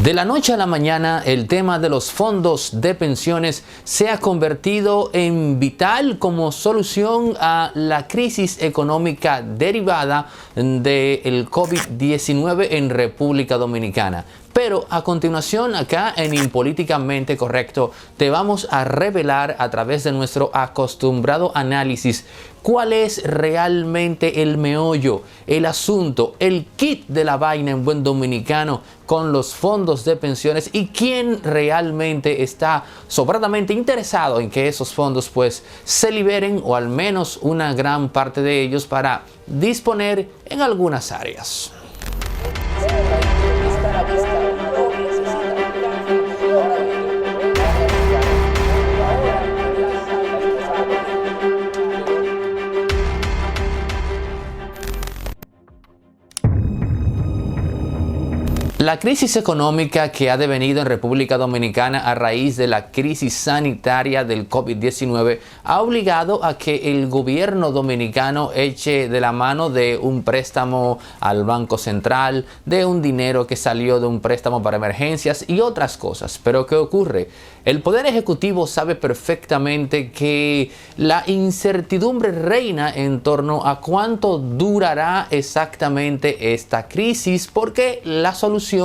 De la noche a la mañana, el tema de los fondos de pensiones se ha convertido en vital como solución a la crisis económica derivada del COVID-19 en República Dominicana. Pero a continuación, acá en Impolíticamente Correcto, te vamos a revelar a través de nuestro acostumbrado análisis cuál es realmente el meollo, el asunto, el kit de la vaina en buen dominicano con los fondos de pensiones y quién realmente está sobradamente interesado en que esos fondos pues se liberen, o al menos una gran parte de ellos, para disponer en algunas áreas. La crisis económica que ha devenido en República Dominicana a raíz de la crisis sanitaria del COVID-19 ha obligado a que el gobierno dominicano eche de la mano de un préstamo al Banco Central, de un dinero que salió de un préstamo para emergencias y otras cosas. Pero ¿qué ocurre? El Poder Ejecutivo sabe perfectamente que la incertidumbre reina en torno a cuánto durará exactamente esta crisis, porque la solución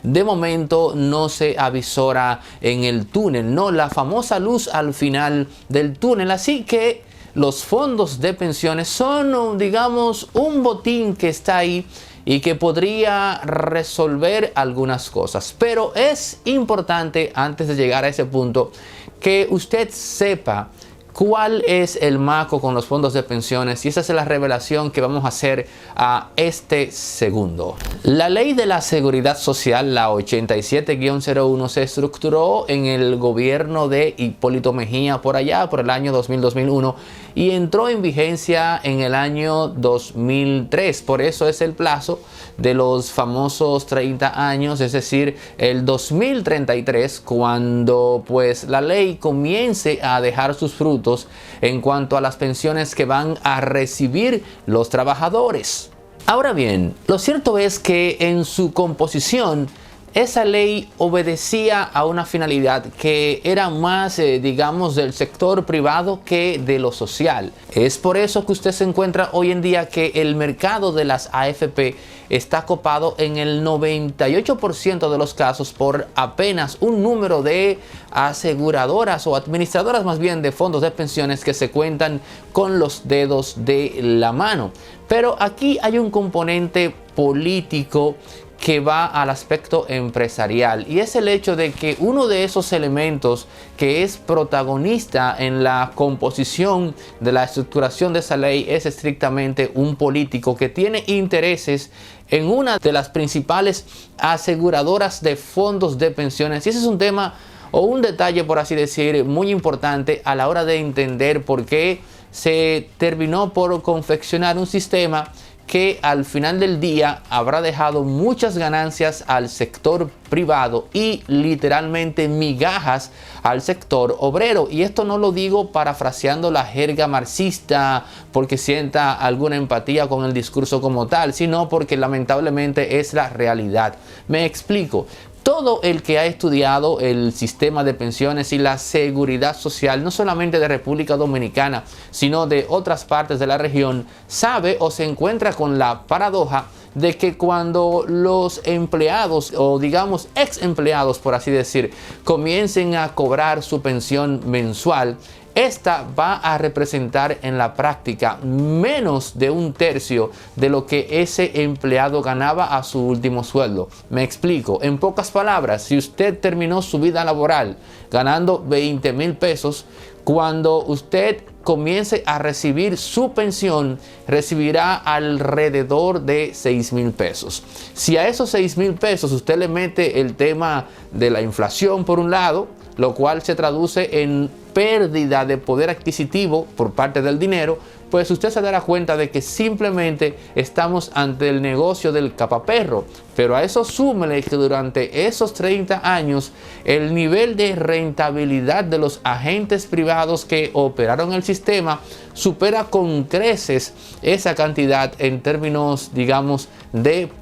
de momento no se avisora en el túnel, no la famosa luz al final del túnel. Así que los fondos de pensiones son, digamos, un botín que está ahí y que podría resolver algunas cosas. Pero es importante, antes de llegar a ese punto, que usted sepa cuál es el maco con los fondos de pensiones, y esa es la revelación que vamos a hacer a este segundo. La Ley de la Seguridad Social, la 87-01, se estructuró en el gobierno de Hipólito Mejía por allá, por el año 2000-2001, y entró en vigencia en el año 2003. Por eso es el plazo de los famosos 30 años, es decir, el 2033, cuando pues la ley comience a dejar sus frutos en cuanto a las pensiones que van a recibir los trabajadores. Ahora bien, lo cierto es que en su composición esa ley obedecía a una finalidad que era más, digamos, del sector privado que de lo social. Es por eso que usted se encuentra hoy en día que el mercado de las AFP está copado en el 98% de los casos por apenas un número de aseguradoras o administradoras más bien de fondos de pensiones que se cuentan con los dedos de la mano. Pero aquí hay un componente político que va al aspecto empresarial, y es el hecho de que uno de esos elementos que es protagonista en la composición de la estructuración de esa ley es estrictamente un político que tiene intereses en una de las principales aseguradoras de fondos de pensiones. Y ese es un tema o un detalle, por así decir, muy importante a la hora de entender por qué se terminó por confeccionar un sistema que al final del día habrá dejado muchas ganancias al sector privado y literalmente migajas al sector obrero. Y esto no lo digo parafraseando la jerga marxista porque sienta alguna empatía con el discurso como tal, sino porque lamentablemente es la realidad. Me explico. Todo el que ha estudiado el sistema de pensiones y la seguridad social, no solamente de República Dominicana, sino de otras partes de la región, sabe o se encuentra con la paradoja de que cuando los empleados, o digamos ex empleados por así decir, comiencen a cobrar su pensión mensual, esta va a representar en la práctica menos de un tercio de lo que ese empleado ganaba a su último sueldo. Me explico. En pocas palabras, si usted terminó su vida laboral ganando 20,000 pesos, cuando usted comience a recibir su pensión, recibirá alrededor de 6,000 pesos. Si a esos 6,000 pesos usted le mete el tema de la inflación por un lado, lo cual se traduce en pérdida de poder adquisitivo por parte del dinero, pues usted se dará cuenta de que simplemente estamos ante el negocio del capaperro. Pero a eso súmele que durante esos 30 años el nivel de rentabilidad de los agentes privados que operaron el sistema supera con creces esa cantidad en términos, digamos,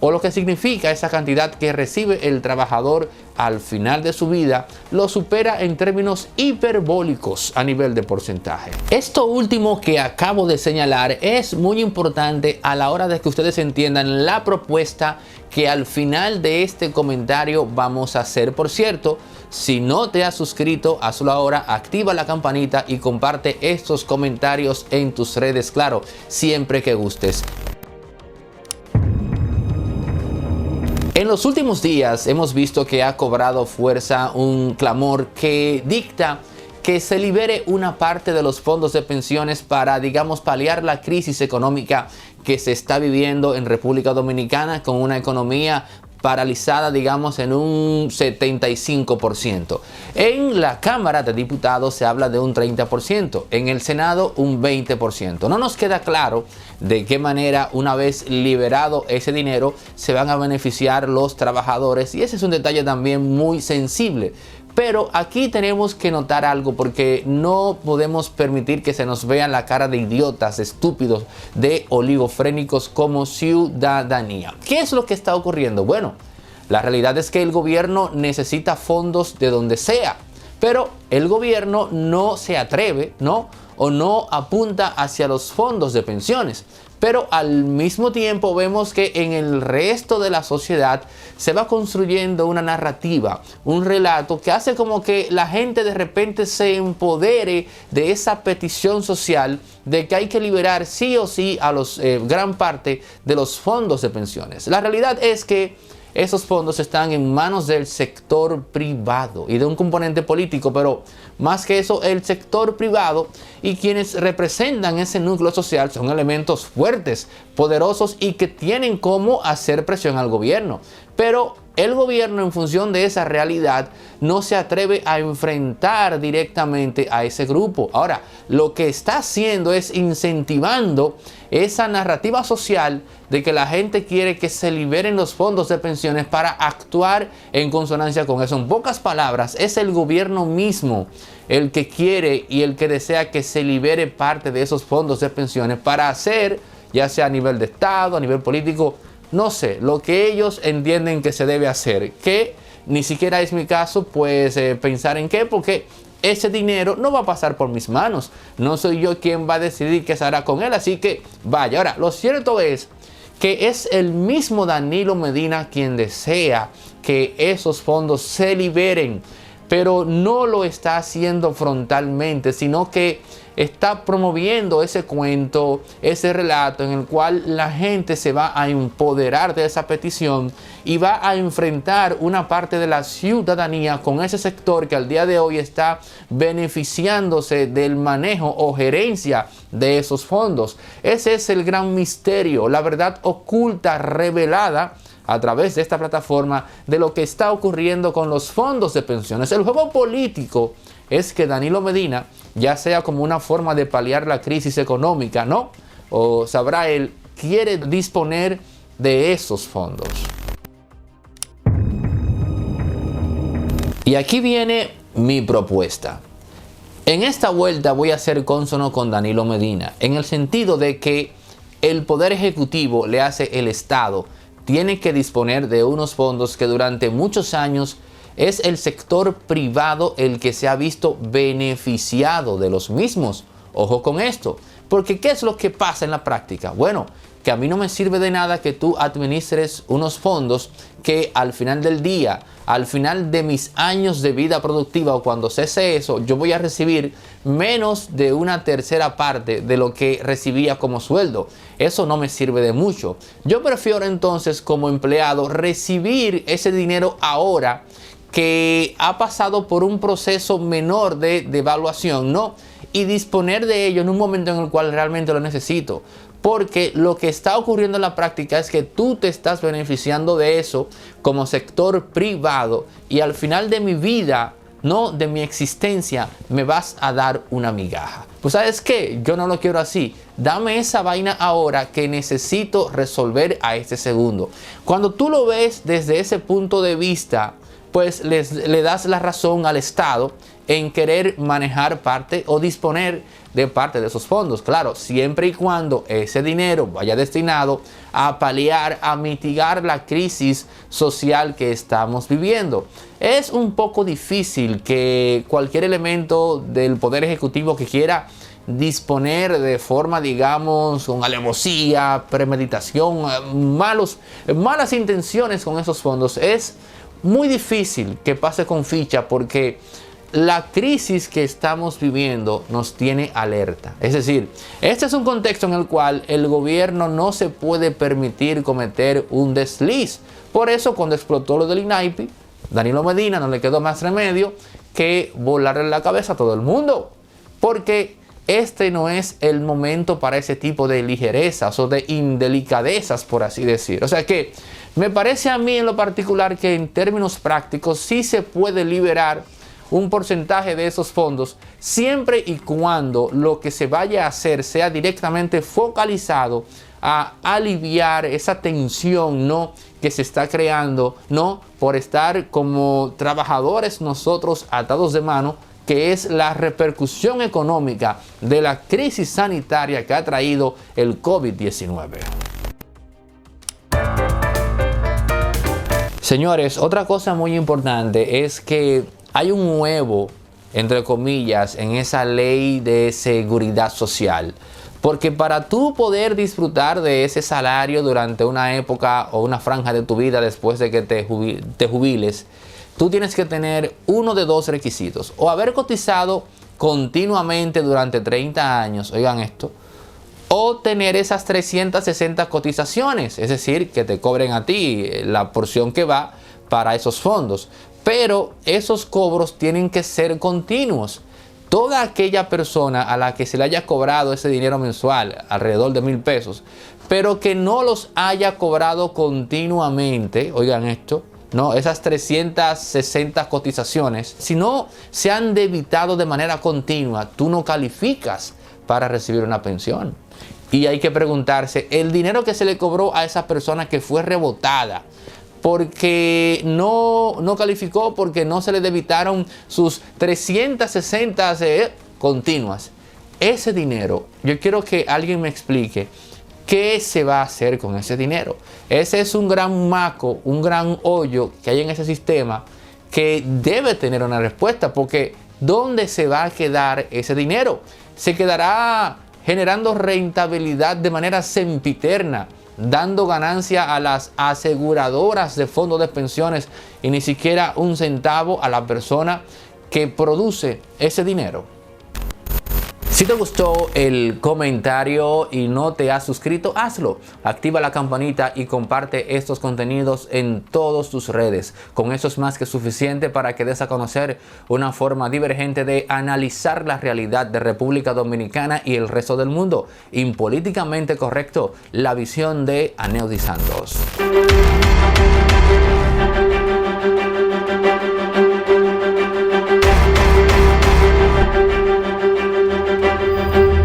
o lo que significa esa cantidad que recibe el trabajador al final de su vida, lo supera en términos hiperbólicos a nivel de porcentaje. Esto último que acabo de señalar es muy importante a la hora de que ustedes entiendan la propuesta que al final de este comentario vamos a hacer. Por cierto, si no te has suscrito, hazlo ahora, activa la campanita y comparte estos comentarios en tus redes, claro, siempre que gustes. En los últimos días hemos visto que ha cobrado fuerza un clamor que dicta que se libere una parte de los fondos de pensiones para, digamos, paliar la crisis económica que se está viviendo en República Dominicana, con una economía paralizada, digamos, en un 75%. En la Cámara de Diputados se habla de un 30%, en el Senado un 20%. No nos queda claro de qué manera, una vez liberado ese dinero, se van a beneficiar los trabajadores, y ese es un detalle también muy sensible. Pero aquí tenemos que notar algo, porque no podemos permitir que se nos vea la cara de idiotas, estúpidos, de oligofrénicos como ciudadanía. ¿Qué es lo que está ocurriendo? Bueno, la realidad es que el gobierno necesita fondos de donde sea, pero el gobierno no se atreve, ¿no? O no apunta hacia los fondos de pensiones. Pero al mismo tiempo vemos que en el resto de la sociedad se va construyendo una narrativa, un relato que hace como que la gente de repente se empodere de esa petición social de que hay que liberar sí o sí a gran parte de los fondos de pensiones. La realidad es que esos fondos están en manos del sector privado y de un componente político, pero más que eso, el sector privado y quienes representan ese núcleo social son elementos fuertes, poderosos y que tienen cómo hacer presión al gobierno. Pero el gobierno, en función de esa realidad, no se atreve a enfrentar directamente a ese grupo. Ahora, lo que está haciendo es incentivando esa narrativa social de que la gente quiere que se liberen los fondos de pensiones para actuar en consonancia con eso. En pocas palabras, es el gobierno mismo el que quiere y el que desea que se libere parte de esos fondos de pensiones para hacer, ya sea a nivel de Estado, a nivel político, no sé, lo que ellos entienden que se debe hacer, que ni siquiera es mi caso, pues pensar en qué, porque ese dinero no va a pasar por mis manos. No soy yo quien va a decidir qué se hará con él, así que vaya. Ahora, lo cierto es que es el mismo Danilo Medina quien desea que esos fondos se liberen, pero no lo está haciendo frontalmente, sino que está promoviendo ese cuento, ese relato en el cual la gente se va a empoderar de esa petición y va a enfrentar una parte de la ciudadanía con ese sector que al día de hoy está beneficiándose del manejo o gerencia de esos fondos. Ese es el gran misterio, la verdad oculta, revelada a través de esta plataforma de lo que está ocurriendo con los fondos de pensiones. El juego político es que Danilo Medina, ya sea como una forma de paliar la crisis económica, ¿no? O sabrá él, quiere disponer de esos fondos. Y aquí viene mi propuesta. En esta vuelta voy a ser cónsono con Danilo Medina, en el sentido de que el Poder Ejecutivo le hace el Estado, tiene que disponer de unos fondos que durante muchos años es el sector privado el que se ha visto beneficiado de los mismos. Ojo con esto, porque ¿qué es lo que pasa en la práctica? Bueno, que a mí no me sirve de nada que tú administres unos fondos que al final del día, al final de mis años de vida productiva o cuando cese eso, yo voy a recibir menos de una tercera parte de lo que recibía como sueldo. Eso no me sirve de mucho. Yo prefiero entonces, como empleado, recibir ese dinero ahora que ha pasado por un proceso menor de devaluación, ¿no? Y disponer de ello en un momento en el cual realmente lo necesito. Porque lo que está ocurriendo en la práctica es que tú te estás beneficiando de eso como sector privado y al final de mi vida, no de mi existencia, me vas a dar una migaja. Pues ¿sabes qué? Yo no lo quiero así. Dame esa vaina ahora que necesito resolver a este segundo. Cuando tú lo ves desde ese punto de vista, pues le das la razón al Estado en querer manejar parte o disponer de parte de esos fondos. Claro, siempre y cuando ese dinero vaya destinado a paliar, a mitigar la crisis social que estamos viviendo. Es un poco difícil que cualquier elemento del Poder Ejecutivo que quiera disponer de forma, digamos, con alevosía, premeditación, malas intenciones con esos fondos. Es muy difícil que pase con ficha porque la crisis que estamos viviendo nos tiene alerta. Es decir, este es un contexto en el cual el gobierno no se puede permitir cometer un desliz. Por eso, cuando explotó lo del INAIPI, Danilo Medina no le quedó más remedio que volarle la cabeza a todo el mundo. Porque este no es el momento para ese tipo de ligerezas o de indelicadezas, por así decir. O sea que me parece a mí en lo particular que en términos prácticos sí se puede liberar un porcentaje de esos fondos siempre y cuando lo que se vaya a hacer sea directamente focalizado a aliviar esa tensión, ¿no?, que se está creando, no por estar como trabajadores nosotros atados de mano, que es la repercusión económica de la crisis sanitaria que ha traído el COVID-19. Señores, otra cosa muy importante es que hay un huevo, entre comillas, en esa ley de seguridad social. Porque para tú poder disfrutar de ese salario durante una época o una franja de tu vida después de que te jubiles, tú tienes que tener uno de dos requisitos. O haber cotizado continuamente durante 30 años, oigan esto, o tener esas 360 cotizaciones, es decir, que te cobren a ti la porción que va para esos fondos. Pero esos cobros tienen que ser continuos. Toda aquella persona a la que se le haya cobrado ese dinero mensual, alrededor de 1,000 pesos, pero que no los haya cobrado continuamente, oigan esto, no, esas 360 cotizaciones, si no se han debitado de manera continua, tú no calificas para recibir una pensión. Y hay que preguntarse, el dinero que se le cobró a esa persona que fue rebotada, porque no calificó, porque no se le debitaron sus 360 continuas. Ese dinero, yo quiero que alguien me explique qué se va a hacer con ese dinero. Ese es un gran maco, un gran hoyo que hay en ese sistema que debe tener una respuesta, porque ¿dónde se va a quedar ese dinero? ¿Se quedará generando rentabilidad de manera sempiterna, dando ganancia a las aseguradoras de fondos de pensiones y ni siquiera un centavo a la persona que produce ese dinero? Si te gustó el comentario y no te has suscrito, hazlo. Activa la campanita y comparte estos contenidos en todas tus redes. Con eso es más que suficiente para que des a conocer una forma divergente de analizar la realidad de República Dominicana y el resto del mundo. Impolíticamente correcto, la visión de Aneudi Santos.